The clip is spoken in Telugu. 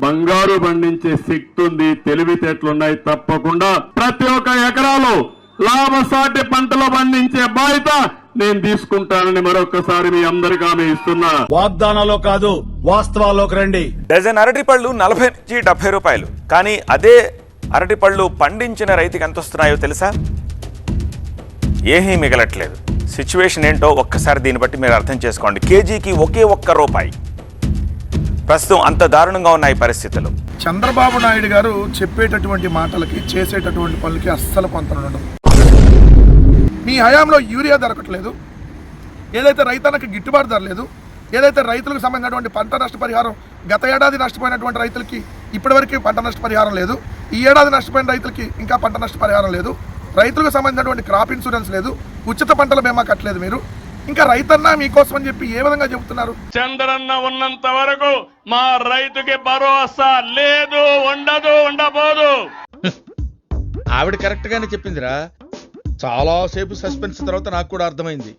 బంగారు పండించే శక్తి ఉంది, తెలివితేటలున్నాయి. తప్పకుండా ప్రతి ఒక్క ఎకరాలు లాభసాటి పంటలు పండించే బాధ్యత నేను తీసుకుంటానని మరొకసారి మీ అందరికీ హామీ ఇస్తున్నా. వాగ్దానాల్లో కాదు, వాస్తవాల్లోకి రండి. డజన్ అరటిపళ్ళు 40 నుంచి 70 రూపాయలు. కానీ అదే అరటిపళ్ళు పండించిన రైతుకి ఎంత వస్తున్నాయో తెలుసా? ఏమీ మిగలట్లేదు. సిచ్యువేషన్ ఏంటో ఒక్కసారి దీన్ని బట్టి మీరు అర్థం చేసుకోండి. కేజీకి ఒకే ఒక్క రూపాయి. ప్రస్తుతం అంత దారుణంగా ఉన్నాయి పరిస్థితులు. చంద్రబాబు నాయుడు గారు చెప్పేటటువంటి మాటలకి చేసేటటువంటి పనులకి అస్సలు పొంతనుండదు. మీ హయాంలో యూరియా దొరకట్లేదు, ఏదైతే రైతన్నకి గిట్టుబాటు ధర లేదు, ఏదైతే రైతులకు సంబంధించినటువంటి పంట నష్టపరిహారం గత ఏడాది నష్టపోయినటువంటి రైతులకి ఇప్పటివరకు పంట నష్టపరిహారం లేదు, ఈ ఏడాది నష్టపోయిన రైతులకి ఇంకా పంట నష్టపరిహారం లేదు, రైతులకు సంబంధించినటువంటి క్రాప్ ఇన్సూరెన్స్ లేదు, ఉచిత పంటల బీమా కట్టలేదు మీరు, ఇంకా రైతన్న మీకోసం అని చెప్పి ఏ విధంగా చెబుతున్నారు? చంద్రన్న ఉన్నంత వరకు మా రైతుకి భరోసా లేదు, ఉండదు, ఉండబోదు. ఆవిడ కరెక్ట్ గానే చెప్పిందిరా. చాలా సేపు సస్పెన్స్ తర్వాత నాకు కూడా అర్థమైంది.